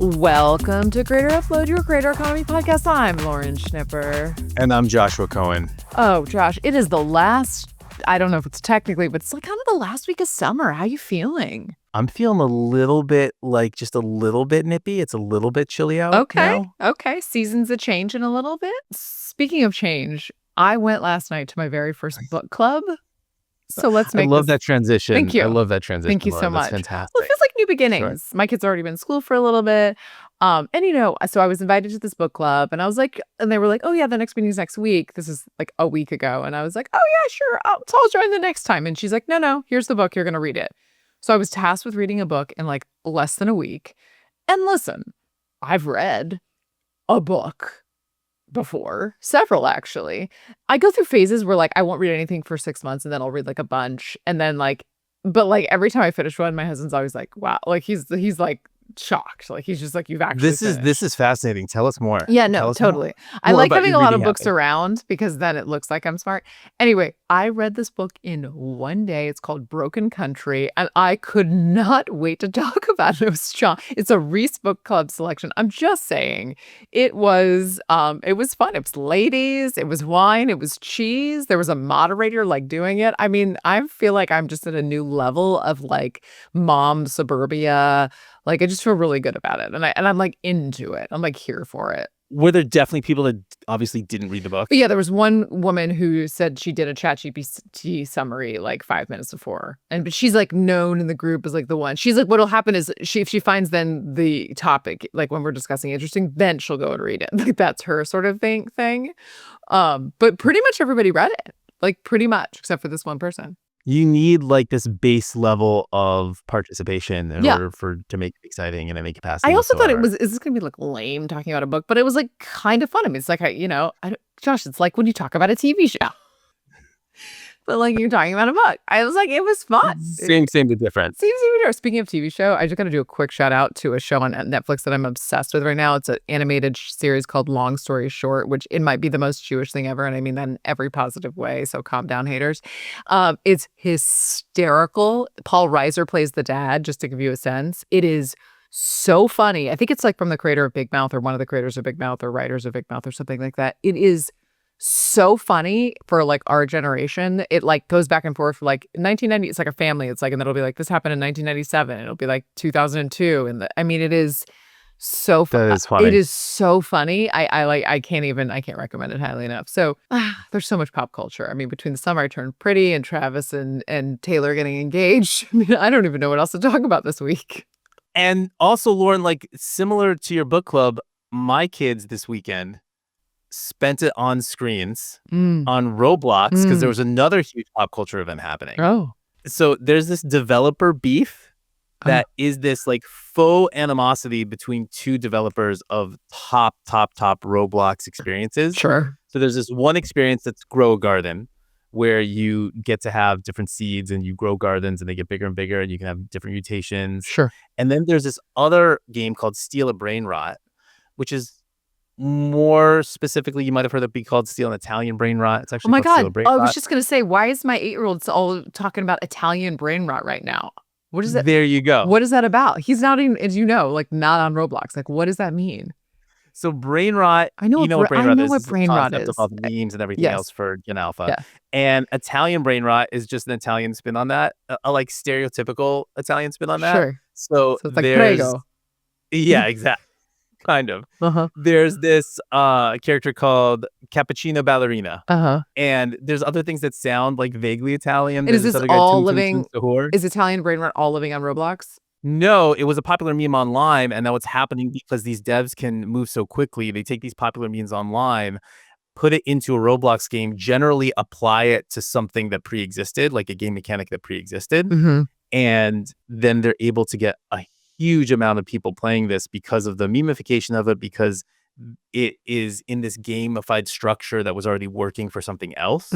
Welcome to Creator Upload, your creator economy podcast. I'm Lauren Schnipper. And I'm Joshua Cohen. Oh, Josh, it is the last, I don't know if it's technically, but it's like kind of the last week of summer. How you feeling? I'm feeling a little bit like just a little bit nippy. It's a little bit chilly out. Okay. Now. Okay. Seasons a changing a little bit. Speaking of change, I went last night to my very first book club. So let's make I love that transition. Thank you. I love that transition. Thank you so much. That's fantastic. Well, it feels like new beginnings. Sure. My kids already been in school for a little bit. And so I was invited to this book club and I was like, and they were like, oh yeah, the next meeting's next week. This is like a week ago. And I was like, oh yeah, sure. So I'll join the next time. And she's like, no, here's the book. You're going to read it. So I was tasked with reading a book in like less than a week. And listen, I've read a book before, several actually. I go through phases where like I won't read anything for 6 months and then I'll read like a bunch. And then but every time I finish one, my husband's always like, wow, like he's like shocked. Like he's just like, you've actually This is fascinating. Tell us more. Yeah, no, totally. I like having a lot of books around because then it looks like I'm smart. Anyway, I read this book in one day. It's called Broken Country, and I could not wait to talk about it. It was shocked. It's a Reese Book Club selection. I'm just saying, it was fun. It was ladies, it was wine, it was cheese. There was a moderator like doing it. I mean, I feel like I'm just at a new level of like mom suburbia. Like I just feel really good about it, and I'm like into it. I'm like here for it. Were there definitely people that obviously didn't read the book? But yeah, there was one woman who said she did a ChatGPT summary like 5 minutes before, but she's like known in the group as like the one. She's like, what'll happen is if she finds then the topic, like when we're discussing interesting, then she'll go and read it. Like that's her sort of thing. But pretty much everybody read it, like pretty much except for this one person. You need like this base level of participation in order to make it exciting and any capacity. I also thought is this going to be like lame talking about a book, but it was like kind of fun. I mean, it's like, Josh, it's like when you talk about a TV show, but like you're talking about a book. I was like, it was fun. Same but different. Same. Speaking of TV show, I just got to do a quick shout out to a show on Netflix that I'm obsessed with right now. It's an animated series called Long Story Short, which it might be the most Jewish thing ever. And I mean that in every positive way. So calm down, haters. It's hysterical. Paul Reiser plays the dad, just to give you a sense. It is so funny. I think it's like from the creator of Big Mouth or one of the creators of Big Mouth or writers of Big Mouth or something like that. It is so funny for like our generation. It like goes back and forth for like 1990. It's like a family. It's like, and then it'll be like, this happened in 1997. It'll be like 2002. And it is so funny. That is funny. It is so funny. I can't recommend it highly enough. So there's so much pop culture. I mean, between The Summer I Turned Pretty and Travis and Taylor getting engaged. I mean, I don't even know what else to talk about this week. And also, Lauren, like similar to your book club, my kids this weekend spent it on screens on Roblox because there was another huge pop culture event happening. Oh. So there's this developer beef that is this like faux animosity between two developers of top Roblox experiences. Sure. So there's this one experience that's Grow a Garden where you get to have different seeds and you grow gardens and they get bigger and bigger and you can have different mutations. Sure. And then there's this other game called Steal a Brainrot, which is more specifically, you might have heard it be called Steal an Italian Brainrot. It's actually Steal a Brainrot. I was just going to say, why is my 8-year-old all talking about Italian Brainrot right now? What is that? There you go. What is that about? He's not even, as you know, like not on Roblox. Like, what does that mean? So Brainrot, I know what Brainrot is. Of all the memes and everything else for Gen Alpha. Yeah. And Italian Brainrot is just an Italian spin on that, a like stereotypical Italian spin on that. Sure. So it's like prego. Yeah, exactly. Kind of. There's this character called Cappuccino Ballerina. And there's other things that sound like vaguely Italian. Is this all living? Is Italian Brainrot all living on Roblox? No, it was a popular meme online, and now what's happening because these devs can move so quickly, they take these popular memes online, put it into a Roblox game, generally apply it to something that pre-existed, like a game mechanic that pre-existed, and then they're able to get a huge amount of people playing this because of the memification of it, because it is in this gamified structure that was already working for something else.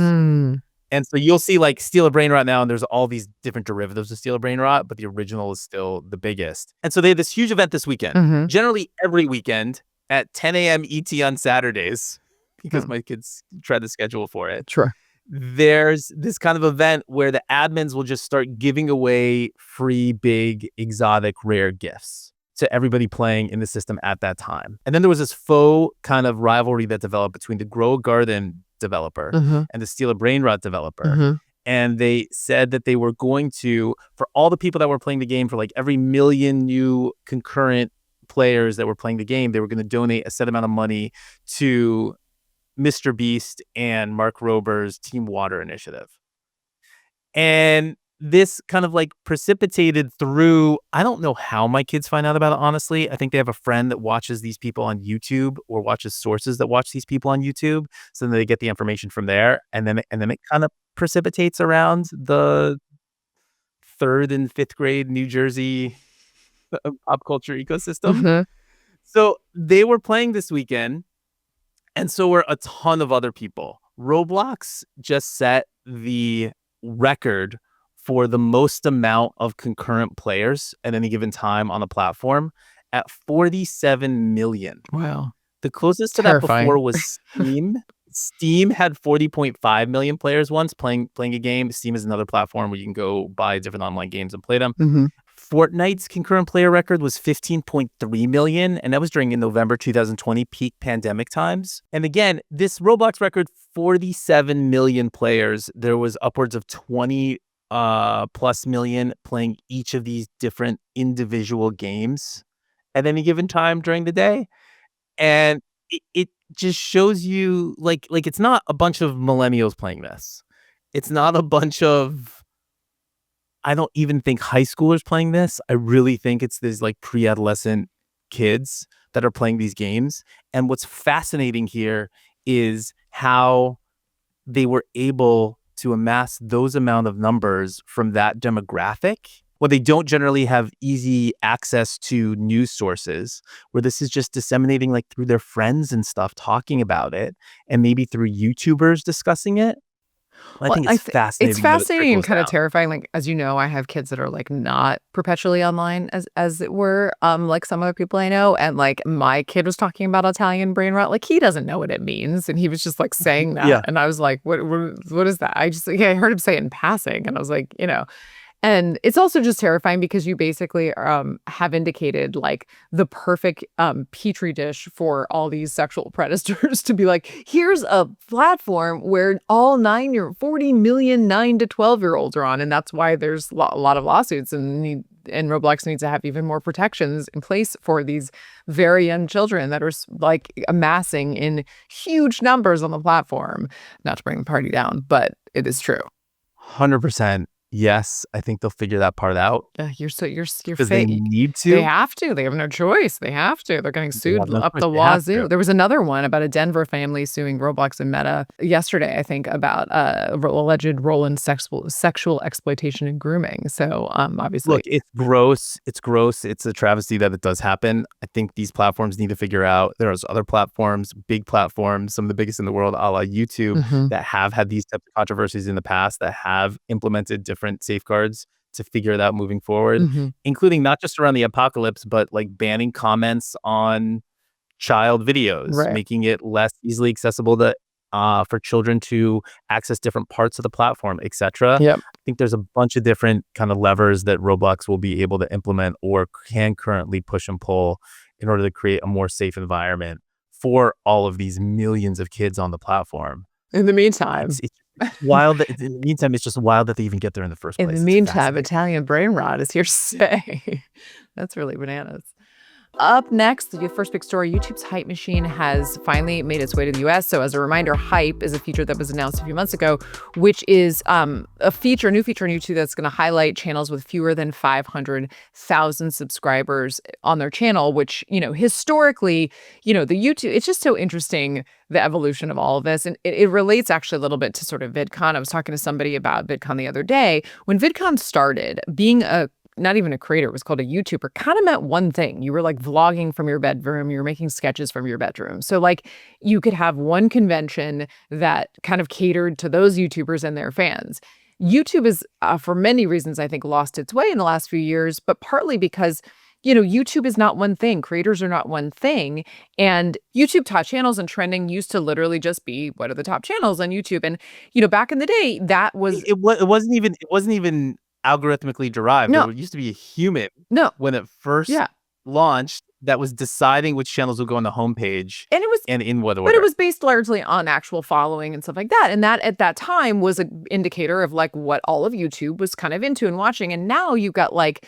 And so you'll see like Steal a Brainrot now, and there's all these different derivatives of Steal a Brainrot, but the original is still the biggest. And so they have this huge event this weekend, generally every weekend at 10 a.m. ET on Saturdays, because my kids try to schedule for it. Sure. There's this kind of event where the admins will just start giving away free, big, exotic, rare gifts. to everybody playing in the system at that time. And then there was this faux kind of rivalry that developed between the Grow a Garden developer and the Steal a Brainrot developer. And they said that they were going to, for all the people that were playing the game, for like every million new concurrent players that were playing the game, they were going to donate a set amount of money to MrBeast and Mark Rober's Team Water initiative. And this kind of like precipitated through, I don't know how my kids find out about it, honestly. I think they have a friend that watches these people on YouTube or watches sources that watch these people on YouTube. So then they get the information from there. And then it kind of precipitates around the 3rd and 5th grade New Jersey pop culture ecosystem. So they were playing this weekend, and so were a ton of other people. Roblox just set the record for the most amount of concurrent players at any given time on the platform at 47 million. Wow. The closest to that before was Steam. Steam had 40.5 million players once playing a game. Steam is another platform where you can go buy different online games and play them. Fortnite's concurrent player record was 15.3 million, and that was during in November 2020 peak pandemic times. And again, this Roblox record, 47 million players. There was upwards of 20 plus million playing each of these different individual games at any given time during the day. And it just shows you like it's not a bunch of millennials playing this. It's not a bunch of, I don't even think high schoolers playing this. I really think it's these like pre-adolescent kids that are playing these games. And what's fascinating here is how they were able to amass those amount of numbers from that demographic, where they don't generally have easy access to news sources, where this is just disseminating like through their friends and stuff, talking about it, and maybe through YouTubers discussing it. I think it's fascinating. It's fascinating and kind of terrifying. Like, as you know, I have kids that are like not perpetually online, as it were, like some other people I know. And like my kid was talking about Italian brain rot. Like he doesn't know what it means, and he was just like saying that, and I was like, what is that? I I heard him say it in passing, and I was like, And it's also just terrifying because you basically have indicated like the perfect petri dish for all these sexual predators to be like, here's a platform where all 40 million 9 to 12-year-olds are on. And that's why there's a lot of lawsuits, and Roblox needs to have even more protections in place for these very young children that are like amassing in huge numbers on the platform. Not to bring the party down, but it is true. 100%. Yes, I think they'll figure that part out. You're because they need to. They have to. They have no choice. They have to. They're getting sued up the wazoo. There was another one about a Denver family suing Roblox and Meta yesterday, I think, about alleged role in sexual exploitation and grooming. So obviously, look, it's gross. It's gross. It's a travesty that it does happen. I think these platforms need to figure out. There's other platforms, big platforms, some of the biggest in the world, a la YouTube, that have had these types of controversies in the past, that have implemented different safeguards to figure it out moving forward, including not just around the apocalypse, but like banning comments on child videos, making it less easily accessible to for children to access different parts of the platform, etc. I think there's a bunch of different kind of levers that Roblox will be able to implement or can currently push and pull in order to create a more safe environment for all of these millions of kids on the platform. In the meantime, it's wild. In the meantime, it's just wild that they even get there in the first place. In the meantime, Italian brain rot is here to stay. That's really bananas. Up next, the first big story, YouTube's Hype machine has finally made its way to the US. So as a reminder, Hype is a feature that was announced a few months ago, which is a new feature on YouTube that's going to highlight channels with fewer than 500,000 subscribers on their channel, which, historically, the YouTube, it's just so interesting, the evolution of all of this. And it relates actually a little bit to sort of VidCon. I was talking to somebody about VidCon the other day. When VidCon started, being not even a creator, it was called a YouTuber, kind of meant one thing. You were like vlogging from your bedroom, you were making sketches from your bedroom. So like you could have one convention that kind of catered to those YouTubers and their fans. YouTube is, for many reasons, I think, lost its way in the last few years, but partly because YouTube is not one thing. Creators are not one thing. And YouTube top channels and trending used to literally just be, what are the top channels on YouTube? And, back in the day, that was... It wasn't even algorithmically derived. No. It used to be a human. No. When it first launched that was deciding which channels would go on the homepage And it was and in what order. But it was based largely on actual following and stuff like that. And that at that time was an indicator of like what all of YouTube was kind of into and watching. And now you've got like,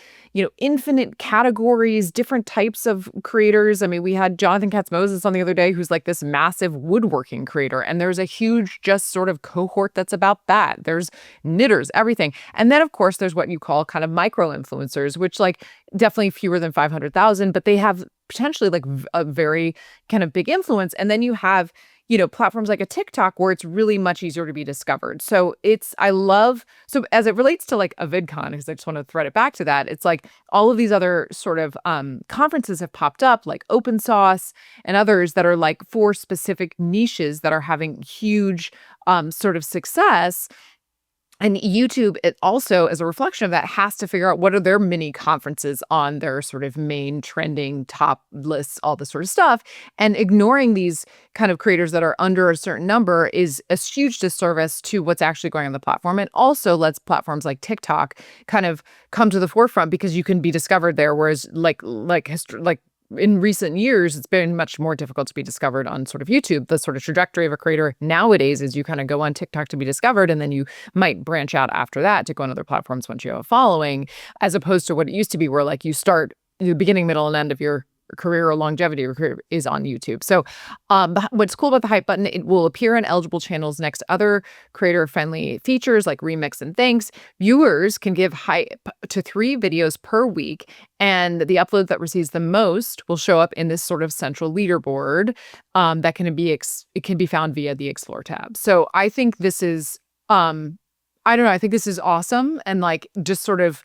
infinite categories, different types of creators. I mean, we had Jonathan Katz-Moses on the other day, who's like this massive woodworking creator. And there's a huge just sort of cohort that's about that. There's knitters, everything. And then, of course, there's what you call kind of micro influencers, which like definitely fewer than 500,000, but they have potentially like a very kind of big influence. And then you have, platforms like a TikTok where it's really much easier to be discovered. So so as it relates to like a VidCon, because I just want to thread it back to that, it's like all of these other sort of conferences have popped up, like Open Sauce and others that are like for specific niches that are having huge sort of success. And YouTube, it also, as a reflection of that, has to figure out what are their mini conferences on their sort of main trending top lists, all this sort of stuff. And ignoring these kind of creators that are under a certain number is a huge disservice to what's actually going on the platform. And also lets platforms like TikTok kind of come to the forefront because you can be discovered there. Whereas like in recent years, it's been much more difficult to be discovered on sort of YouTube. The sort of trajectory of a creator nowadays is you kind of go on TikTok to be discovered, and then you might branch out after that to go on other platforms once you have a following, as opposed to what it used to be where like you start the beginning, middle, and end of your career or longevity of your career is on YouTube. So what's cool about the hype button, it will appear on eligible channels next to other creator-friendly features like Remix and Thanks. Viewers can give hype to 3 videos per week, and the upload that receives the most will show up in this sort of central leaderboard that can be it can be found via the Explore tab. So I think this is I don't know, I think this is awesome, and like just sort of,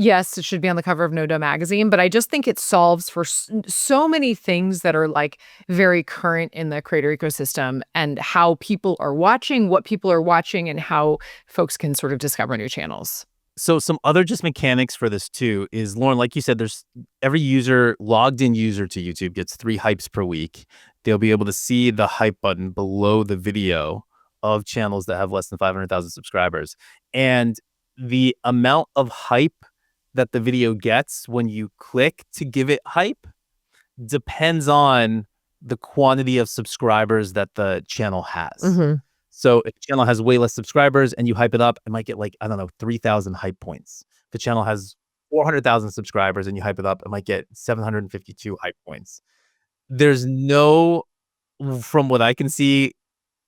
yes, it should be on the cover of No Duh magazine, but I just think it solves for so many things that are like very current in the creator ecosystem and how people are watching, what people are watching, and how folks can sort of discover new channels. So some other just mechanics for this too is, Lauren, like you said, there's every logged in user to YouTube gets 3 hypes per week. They'll be able to see the hype button below the video of channels that have less than 500,000 subscribers. And the amount of hype that the video gets when you click to give it hype depends on the quantity of subscribers that the channel has. Mm-hmm. So if the channel has way less subscribers and you hype it up, it might get like, 3,000 hype points. If the channel has 400,000 subscribers and you hype it up, it might get 752 hype points. There's no, from what I can see,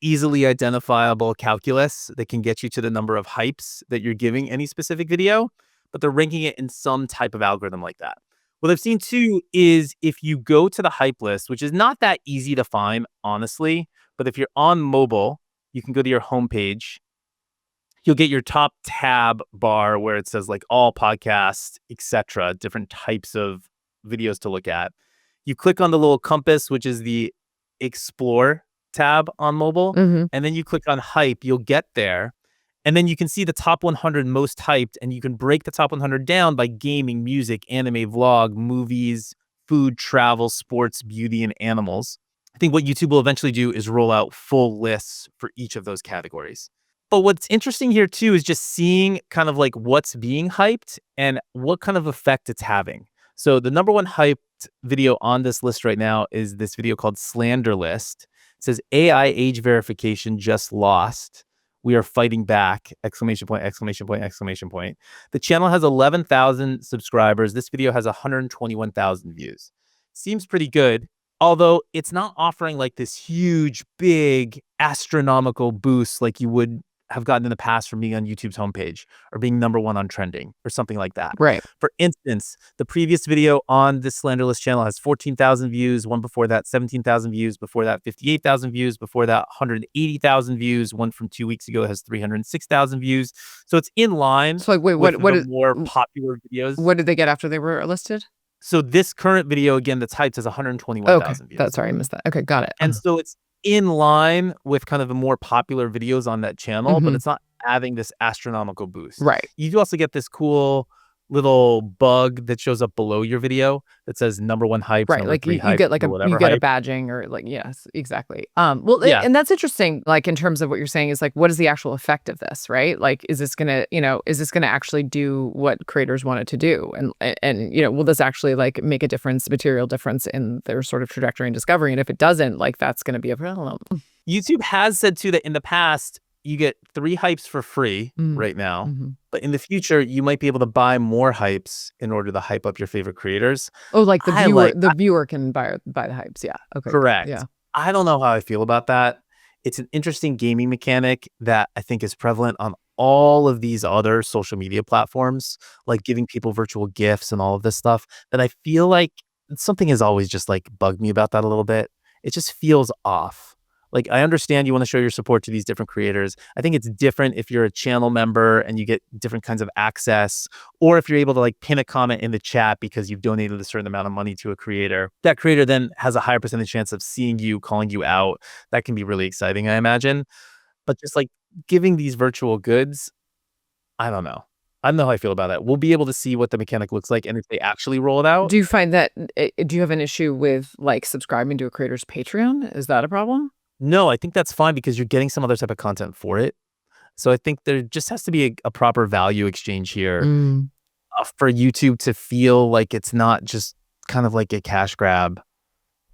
easily identifiable calculus that can get you to the number of hypes that you're giving any specific video, but they're ranking it in some type of algorithm like that. What I've seen too is if you go to the hype list, which is not that easy to find, honestly, but if you're on mobile, you can go to your homepage. You'll get your top tab bar where it says like all podcasts, etc., different types of videos to look at. You click on the little compass, which is the Explore tab on mobile, Mm-hmm. and then you click on hype. You'll get there. And then you can see the top 100 most hyped, and you can break the top 100 down by gaming, music, anime, vlog, movies, food, travel, sports, beauty, and animals. I think what YouTube will eventually do is roll out full lists for each of those categories. But what's interesting here too is just seeing kind of like what's being hyped and what kind of effect it's having. So the number 1 hyped video on this list right now is this video called Slander List. It says AI age verification just lost. We are fighting back! Exclamation point, exclamation point, exclamation point. The channel has 11,000 subscribers. This video has 121,000 views. Seems pretty good, although it's not offering like this huge, big, astronomical boost like you would have gotten in the past from being on YouTube's homepage or being number 1 on trending or something like that. Right. For instance, the previous video on this Slanderless channel has 14,000 views. One before that, 17,000 views. Before that, 58,000 views. Before that, 180,000 views. One from 2 weeks ago has 306,000 views. So it's in line. So like, wait, what is more popular videos? What did they get after they were listed? So this current video, again, that's hyped has 121,000 views. That's sorry, I missed that. Okay, got it. And so it's in line with kind of the more popular videos on that channel, but it's not having this astronomical boost. Right. You do also get this cool little bug that shows up below your video that says number 1 hypes, Right, number like 3 you hypes, get like number you whatever get a hype. badging or like yes, exactly. Well, Yeah. and that's interesting. Like in terms of what you're saying is like, what is the actual effect of this, right? Like, is this gonna, is this gonna actually do what creators want it to do? And will this actually like make a difference, material difference in their sort of trajectory and discovery? And if it doesn't, like that's gonna be a problem. YouTube has said too that in the past you get 3 hypes for free Mm. right now, Mhm. but in the future you might be able to buy more hypes in order to hype up your favorite creators. Oh, like I like the viewer can buy the hypes. Yeah. Okay. Correct. Yeah. I don't know how I feel about that. It's an interesting gaming mechanic that I think is prevalent on all of these other social media platforms, like giving people virtual gifts and all of this stuff. That I feel like something has always just like bugged me about that a little bit. It just feels off. Like, I understand you want to show your support to these different creators. I think it's different if you're a channel member and you get different kinds of access, or if you're able to like pin a comment in the chat because you've donated a certain amount of money to a creator. That creator then has a higher percentage chance of seeing you, calling you out. That can be really exciting, I imagine. But just like giving these virtual goods, I don't know. I don't know how I feel about that. We'll be able to see what the mechanic looks like and if they actually roll it out. Do you find that do you have an issue with like subscribing to a creator's Patreon? Is that a problem? No, I think that's fine because you're getting some other type of content for it. So I think there just has to be a proper value exchange here Mm. for YouTube to feel like it's not just kind of like a cash grab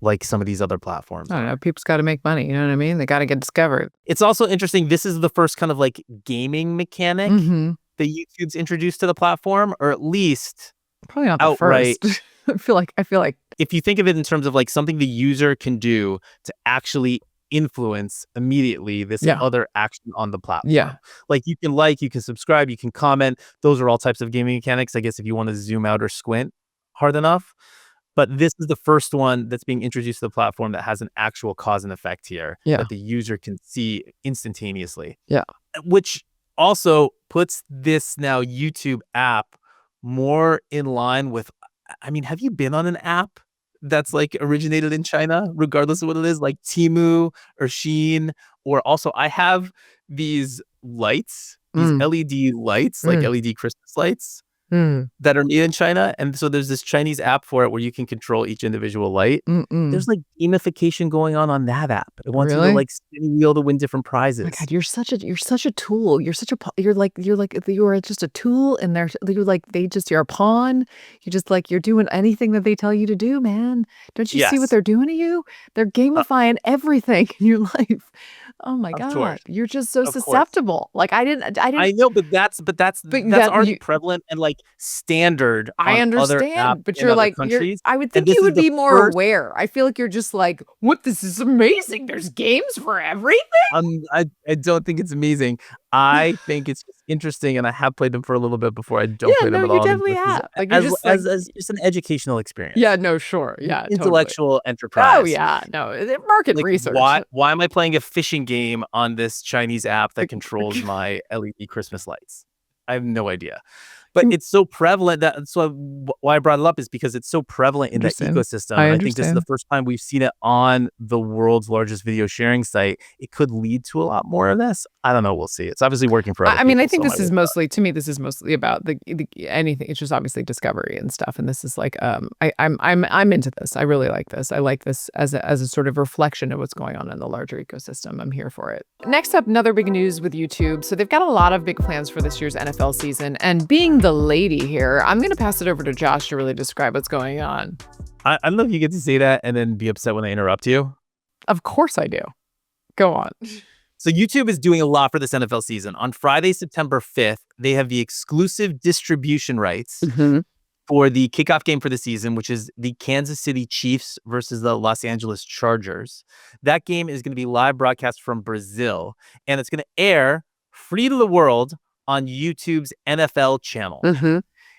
like some of these other platforms I don't know. are. People's got to make money. You know what I mean? They got to get discovered. It's also interesting. This is the first kind of like gaming mechanic Mm-hmm. that YouTube's introduced to the platform, or at least Probably not the outright. first. I feel like If you think of it in terms of like something the user can do to actually influence immediately this yeah. other action on the platform. Yeah. Like you can subscribe, you can comment. Those are all types of gaming mechanics, I guess, if you want to zoom out or squint hard enough. But this is the first one that's being introduced to the platform that has an actual cause and effect here Yeah. that the user can see instantaneously. Yeah. Which also puts this now YouTube app more in line with, I mean, have you been on an app that's like originated in China, regardless of what it is, like Temu or Shein? Or also, I have these lights, these Mm. LED lights, like Mm. LED Christmas lights Mm. that are made in China. And so there's this Chinese app for it where you can control each individual light. Mm-mm. There's like gamification going on that app. It wants you to Really? like spin wheel to win different Oh prizes. my God, you're such a tool. You're such a you are just a tool, and you're a pawn. You just like you're doing anything that they tell you to do, man. Don't you see what Yes, they're doing to you? They're uh, gamifying everything in your life. Oh my of God, course, you're just so of course. susceptible. Like I I didn't. know, but that's But that already you prevalent and like standard I on other apps understand, but in you're other like countries. I would And think this you is would the be more first. aware. I feel like you're just like, "What? This is amazing. There's games for everything." I don't think it's amazing. I think it's just interesting, and I have played them for a little bit before. I don't Yeah, play no, them at you all definitely anymore. have. Like, you're just like As just an educational experience, yeah, no, sure. an Yeah, totally. intellectual Oh, enterprise. yeah. No, market Like, research. why am I playing a fishing game on this Chinese app that controls my LED Christmas lights? I have no idea. But it's so prevalent why I brought it up is because it's so prevalent in that Understand. ecosystem, I and I think this is the understand. first time we've seen it on the world's largest video sharing site. It could lead to a lot more of this. I don't know. We'll see. It's obviously working for other I mean, I people, think so this might is work for us. mostly to me, this is mostly about the anything. It's just obviously discovery and stuff. And this is like, I'm into this. I really like this. I like this as a sort of reflection of what's going on in the larger ecosystem. I'm here for it. Next up, another big news with YouTube. So they've got a lot of big plans for this year's NFL season. And being the lady here, I'm going to pass it over to Josh to really describe what's going on. I don't know if you get to say that and then be upset when I interrupt you. Of course I do. Go on. So YouTube is doing a lot for this NFL season. On Friday, September 5th, they have the exclusive distribution rights for the kickoff game for the season, which is the Kansas City Chiefs versus the Los Angeles Chargers. That game is going to be live broadcast from Brazil, and it's going to air free to the world on YouTube's NFL channel.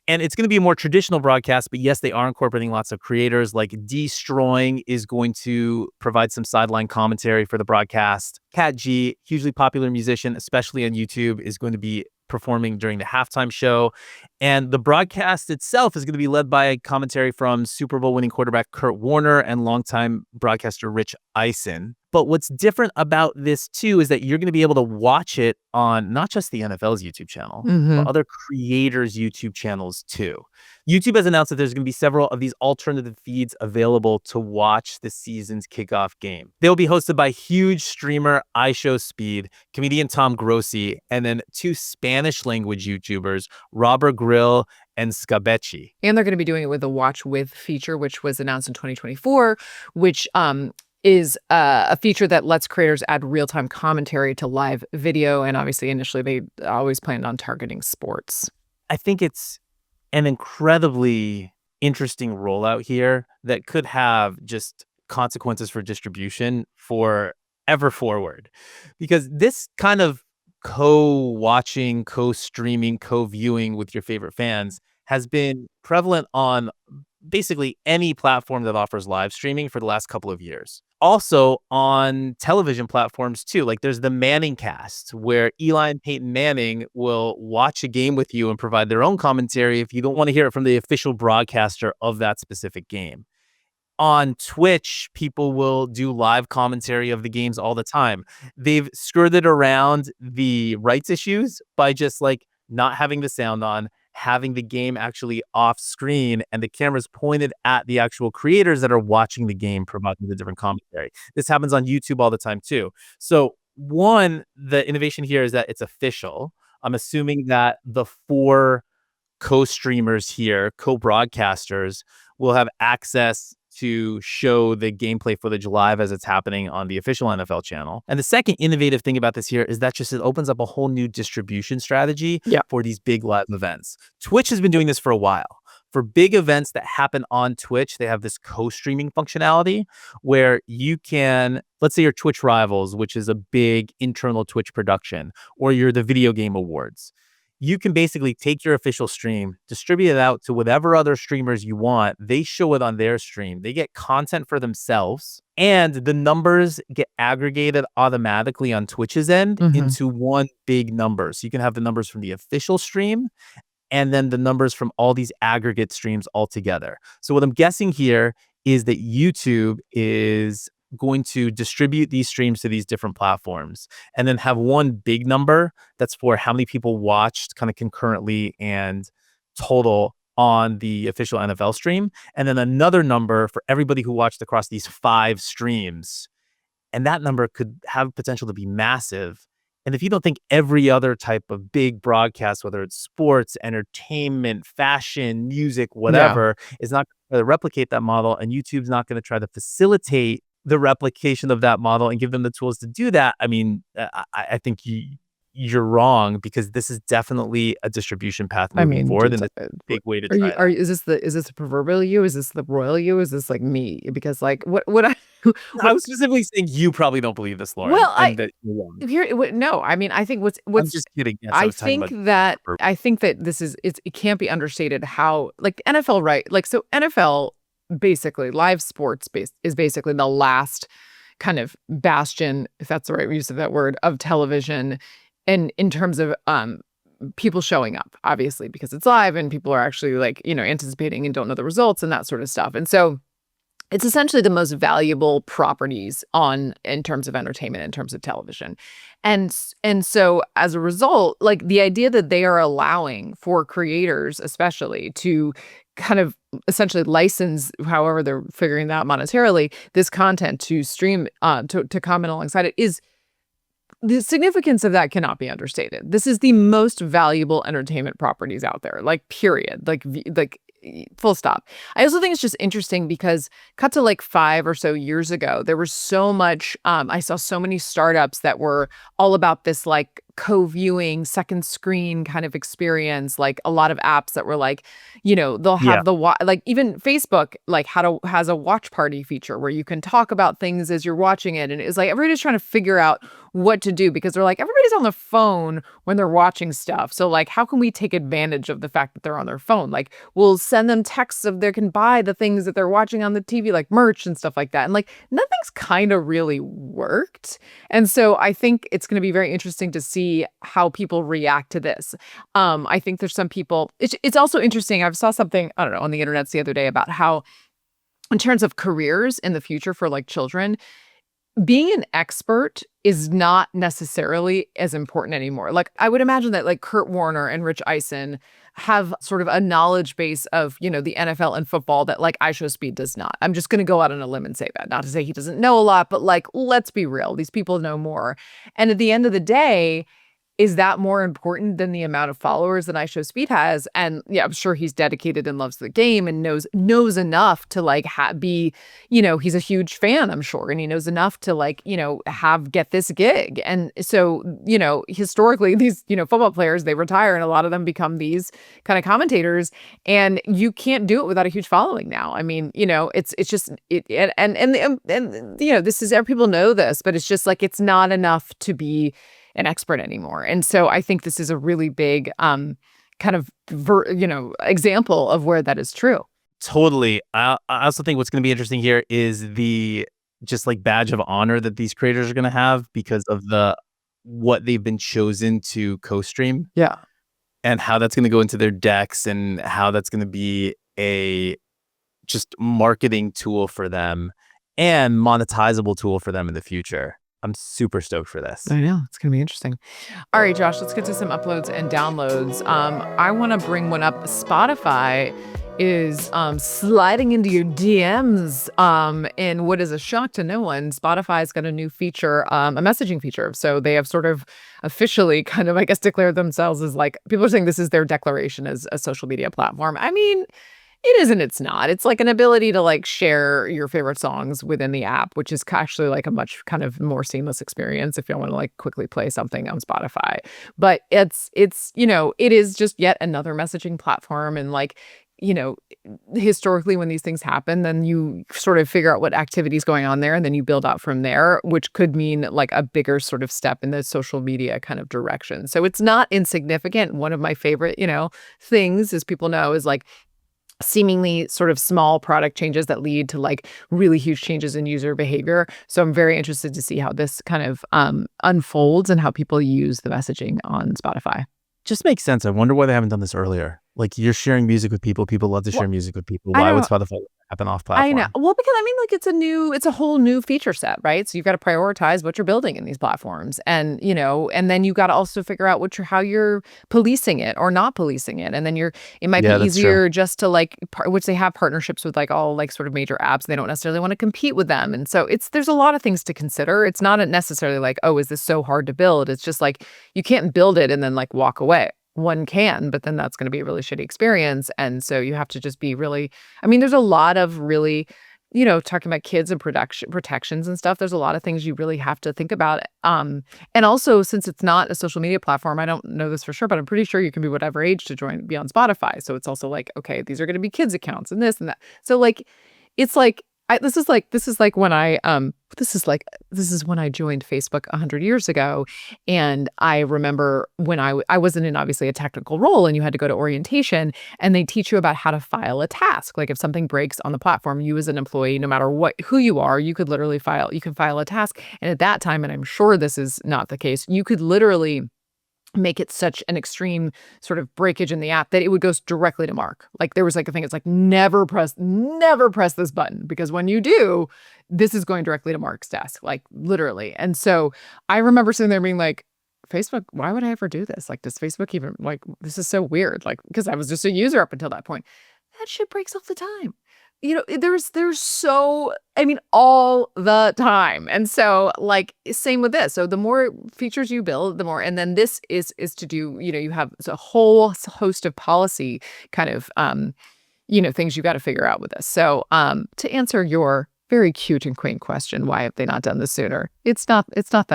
And it's going to be a more traditional broadcast, but yes, they are incorporating lots of creators. Like Destroying is going to provide some sideline commentary for the broadcast. Cat G, hugely popular musician, especially on YouTube, is going to be performing during the halftime show. And the broadcast itself is going to be led by a commentary from Super Bowl winning quarterback Kurt Warner and longtime broadcaster Rich Eisen. But what's different about this too is that you're going to be able to watch it on not just the NFL's YouTube channel, but Mhm. other creators' YouTube channels too. YouTube has announced that there's going to be several of these alternative feeds available to watch the season's kickoff game. They'll be hosted by huge streamer iShowSpeed, comedian Tom Grossi, and then two Spanish language YouTubers, Robert Grill and Scabechi. And they're gonna be doing it with the Watch With feature, which was announced in 2024, which, is, a feature that lets creators add real-time commentary to live video, and obviously, initially, they always planned on targeting sports. I think it's an incredibly interesting rollout here that could have just consequences for distribution forever forward. Because this kind of co-watching, co-streaming, co-viewing with your favorite fans has been prevalent on basically any platform that offers live streaming for the last couple of years. Also on television platforms too. Like there's the Manning cast where Eli and Peyton Manning will watch a game with you and provide their own commentary if you don't want to hear it from the official broadcaster of that specific game. On Twitch, people will do live commentary of the games all the time. They've skirted around the rights issues by just like not having the sound on, having the game actually off screen, and the cameras pointed at the actual creators that are watching the game, providing the different commentary. This happens on YouTube all the time too. So, one, the innovation here is that it's official. I'm assuming that the four co-streamers here, co-broadcasters, will have access to show the gameplay footage live as it's happening on the official NFL channel. And the second innovative thing about this here is that just it opens up a whole new distribution strategy Yeah. for these big live events. Twitch has been doing this for a while. For big events that happen on Twitch, they have this co-streaming functionality where you can, let's say you're Twitch Rivals, which is a big internal Twitch production, or you're the Video Game Awards. You can basically take your official stream, distribute it out to whatever other streamers you want. They show it on their stream. They get content for themselves, and the numbers get aggregated automatically on Twitch's end Mhm. into one big number. So you can have the numbers from the official stream and then the numbers from all these aggregate streams all together. So what I'm guessing here is that YouTube is going to distribute these streams to these different platforms and then have one big number that's for how many people watched kind of concurrently and total on the official NFL stream, and then another number for everybody who watched across these 5 streams. And that number could have potential to be massive. And if you don't think every other type of big broadcast, whether it's sports, entertainment, fashion, music, Yeah. whatever, is not going to replicate that model, and YouTube's not going to try to facilitate the replication of that model and give them the tools to do that, I mean, I think you're wrong, because this is definitely a distribution path I moving mean, forward, dude, and it's a big way to are try you are that. you is this the proverbial you? Is this the royal you? Is this, like, me? Because, like, what I I what was specifically saying you probably don't believe this, Lauren, well, and that you're wrong. no, I mean, I think I'm what's just kidding. Yes, I was talking about I think that this is it can't be understated how like NFL, right? Like so NFL basically live sports is basically the last kind of bastion, if that's the right use of that word, of television and in terms of people showing up, obviously, because it's live and people are actually like, anticipating and don't know the results and that sort of stuff. And so it's essentially the most valuable properties on in terms of entertainment, in terms of television. And so as a result, like the idea that they are allowing for creators especially to kind of essentially license however they're figuring that monetarily this content to stream to comment alongside it is the significance of that cannot be understated. This is the most valuable entertainment properties out there, like period, full stop. I also think it's just interesting because cut to like 5 or so years ago, there was so much, I saw so many startups that were all about this like co-viewing second screen kind of experience, like a lot of apps that were like, they'll Yeah. have like even Facebook like has a watch party feature where you can talk about things as you're watching it. And it's like everybody's trying to figure out what to do because they're like, everybody's on the phone when they're watching stuff. So like, how can we take advantage of the fact that they're on their phone? Like we'll send them texts of they can buy the things that they're watching on the TV, like merch and stuff like that. And like nothing's kind of really worked. And so I think it's going to be very interesting to see how people react to this. I think there's some people, it's also interesting. I saw something, I don't know, on the internet the other day about how in terms of careers in the future for like children, being an expert is not necessarily as important anymore. Like, I would imagine that like Kurt Warner and Rich Eisen have sort of a knowledge base of, the NFL and football that like iShowSpeed does not. I'm just going to go out on a limb and say that. Not to say he doesn't know a lot, but like, let's be real. These people know more. And at the end of the day, is that more important than the amount of followers that iShowSpeed has? And yeah, I'm sure he's dedicated and loves the game and knows enough to like be, he's a huge fan, I'm sure, and he knows enough to like, get this gig. And so, historically, these, football players, they retire and a lot of them become these kind of commentators, and you can't do it without a huge following now. I mean, it's just this is, people know this, but it's just like it's not enough to be an expert anymore. And so I think this is a really big kind of example of where that is true. Totally. I also think what's going to be interesting here is the just like badge of honor that these creators are going to have because of what they've been chosen to co-stream. Yeah. And how that's going to go into their decks and how that's going to be a just marketing tool for them and monetizable tool for them in the future. I'm super stoked for this. I know. It's going to be interesting. All right, Josh, let's get to some uploads and downloads. I want to bring one up. Spotify is sliding into your DMs in what is a shock to no one. Spotify's got a new feature, a messaging feature. So they have sort of officially kind of, I guess, declared themselves as like, people are saying this is their declaration as a social media platform. I mean, it is and it's not. It's like an ability to like share your favorite songs within the app, which is actually like a much kind of more seamless experience if you want to like quickly play something on Spotify. But it's it is just yet another messaging platform. And like, historically when these things happen, then you sort of figure out what activity is going on there and then you build out from there, which could mean like a bigger sort of step in the social media kind of direction. So it's not insignificant. One of my favorite, things, as people know, is like seemingly sort of small product changes that lead to like really huge changes in user behavior. So I'm very interested to see how this kind of unfolds and how people use the messaging on Spotify. Just makes sense. I wonder why they haven't done this earlier. Like, you're sharing music with people. People love to share music with people. Why would Spotify happen off platform? I know. Well, because I mean, like, it's a whole new feature set, right? So you've got to prioritize what you're building in these platforms, and and then you got to also figure out how you're policing it or not policing it, and then it might be easier just to like, which they have partnerships with like all like sort of major apps. They don't necessarily want to compete with them, and so there's a lot of things to consider. It's not necessarily like, oh, is this so hard to build? It's just like you can't build it and then like walk away. One can, but then that's going to be a really shitty experience. And so you have to just be really, I mean, there's a lot of really, talking about kids and protections and stuff. There's a lot of things you really have to think about. And also, since it's not a social media platform, I don't know this for sure, but I'm pretty sure you can be whatever age to be on Spotify. So it's also like, okay, these are going to be kids accounts and this and that. So like, it's like, this is when I joined Facebook 100 years ago. And I remember when I wasn't in obviously a technical role and you had to go to orientation and they teach you about how to file a task. Like if something breaks on the platform, you as an employee, no matter who you are, you could literally file a task. And at that time, and I'm sure this is not the case, you could literally make it such an extreme sort of breakage in the app that it would go directly to Mark. Like there was like a thing, it's like never press this button, because when you do, this is going directly to Mark's desk, like literally. And so I remember sitting there being like, Facebook, why would I ever do this? Like, does Facebook even, like, this is so weird. Like, because I was just a user up until that point. That shit breaks all the time. There's so, I mean, all the time. And so like, same with this. So the more features you build, the more, and then this is to do, you have a whole host of policy kind of, things you got to figure out with this. So to answer your very cute and quaint question, why have they not done this sooner? It's not that it's not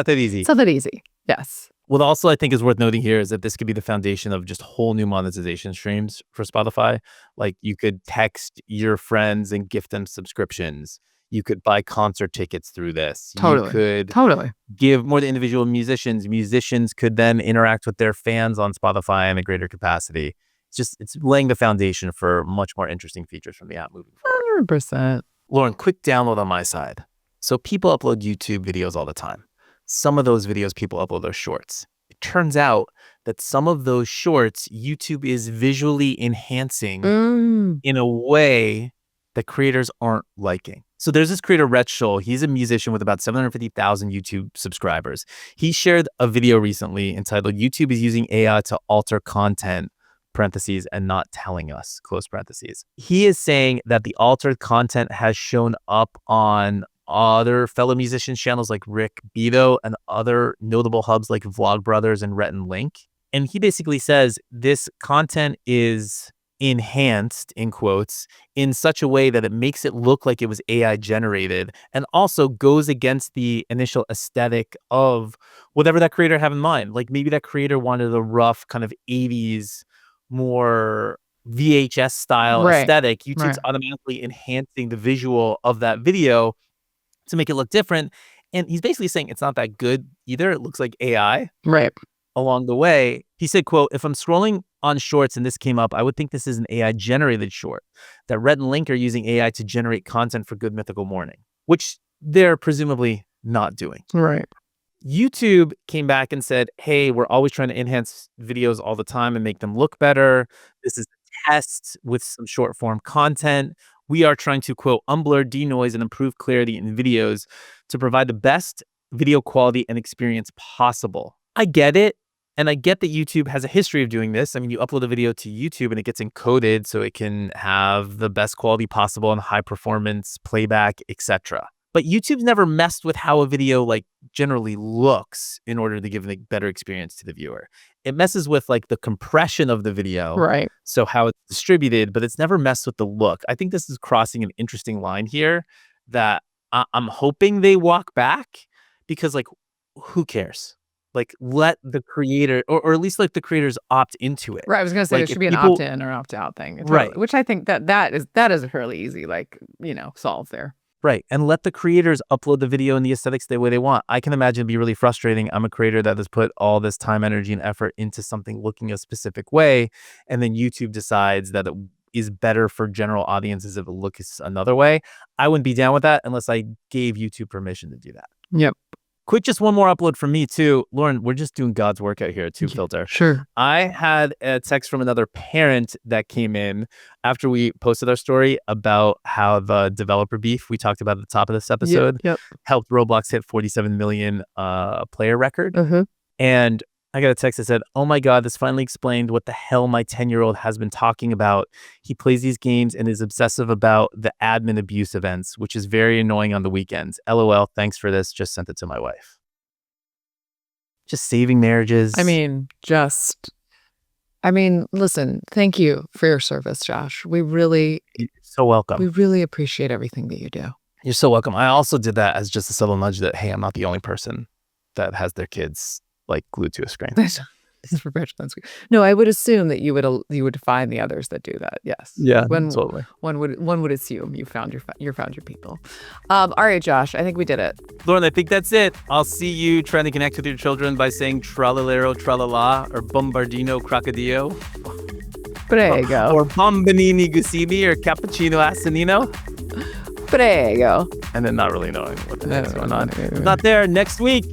that easy. It's not that easy. Yes. What also I think is worth noting here is that this could be the foundation of just whole new monetization streams for Spotify. Like you could text your friends and gift them subscriptions. You could buy concert tickets through this. Totally. You could totally give more to individual musicians. Musicians could then interact with their fans on Spotify in a greater capacity. It's laying the foundation for much more interesting features from the app moving forward. 100%. Lauren, quick download on my side. So people upload YouTube videos all the time. Some of those videos, people upload those shorts. It turns out that some of those shorts, YouTube is visually enhancing in a way that creators aren't liking. So there's this creator, Rhett Scholl. He's a musician with about 750,000 YouTube subscribers. He shared a video recently entitled "YouTube is using AI to alter content," parentheses, and not telling us, close parentheses. He is saying that the altered content has shown up on other fellow musicians' channels like Rick Beto and other notable hubs like Vlogbrothers and Rhett and Link. And he basically says this content is enhanced, in quotes, in such a way that it makes it look like it was AI generated and also goes against the initial aesthetic of whatever that creator had in mind. Like maybe that creator wanted a rough kind of 80s, more VHS style aesthetic. YouTube's automatically enhancing the visual of that video to make it look different. And he's basically saying it's not that good either. It looks like AI. Right. Along the way, he said, quote, "If I'm scrolling on shorts and this came up, I would think this is an AI generated short, that Rhett and Link are using AI to generate content for Good Mythical Morning," which they're presumably not doing. Right. YouTube came back and said, "Hey, we're always trying to enhance videos all the time and make them look better. This is a test with some short form content. We are trying to, quote, unblur, denoise, and improve clarity in videos to provide the best video quality and experience possible." I get it. And I get that YouTube has a history of doing this. I mean, you upload a video to YouTube and it gets encoded so it can have the best quality possible and high performance playback, etc. But YouTube's never messed with how a video like generally looks in order to give a better experience to the viewer. It messes with like the compression of the video. Right. So how it's distributed, but it's never messed with the look. I think this is crossing an interesting line here that I'm hoping they walk back, because like, who cares? Like, let the creator, or at least let the creators opt into it. Right. I was going to say Like, there should if be an people- opt-in or opt-out thing. Right. Which I think that is a fairly easy, like, solve there. Right. And let the creators upload the video and the aesthetics the way they want. I can imagine it'd be really frustrating. I'm a creator that has put all this time, energy, and effort into something looking a specific way, and then YouTube decides that it is better for general audiences if it looks another way. I wouldn't be down with that unless I gave YouTube permission to do that. Yep. Quick, just one more upload from me too. Lauren, we're just doing God's work out here at Tube Filter. Sure. I had a text from another parent that came in after we posted our story about how the developer beef we talked about at the top of this episode helped Roblox hit 47 million player record. Mm-hmm. And I got a text that said, "Oh my God, this finally explained what the hell my 10-year-old has been talking about. He plays these games and is obsessive about the admin abuse events, which is very annoying on the weekends. LOL, thanks for this. Just sent it to my wife." Just saving marriages. I mean, listen, thank you for your service, Josh. You're so welcome. We really appreciate everything that you do. You're so welcome. I also did that as just a subtle nudge that, hey, I'm not the only person that has their kids like glued to a screen. No, I would assume that you would find the others that do that. Yes. Yeah, totally. One would assume you found your people. All right, Josh, I think we did it. Lauren, I think that's it. I'll see you trying to connect with your children by saying tralalero tralala or bombardino crocodillo. Prego. Or bombinini guccini or cappuccino assassino. Prego. And then not really knowing what the heck's going on. Not there next week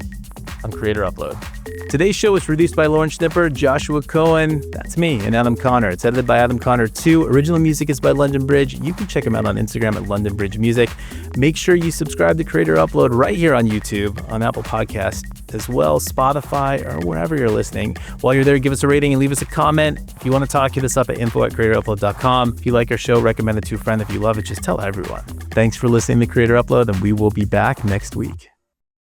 on Creator Upload. Today's show was produced by Lauren Schnipper, Joshua Cohen, that's me, and Adam Connor. It's edited by Adam Connor too. Original music is by London Bridge. You can check him out on Instagram at London Bridge Music. Make sure you subscribe to Creator Upload right here on YouTube, on Apple Podcasts, as well Spotify, or wherever you're listening. While you're there, give us a rating and leave us a comment. If you want to talk, hit us up at info@creatorupload.com. If you like our show, recommend it to a friend. If you love it, just tell everyone. Thanks for listening to Creator Upload, and we will be back next week.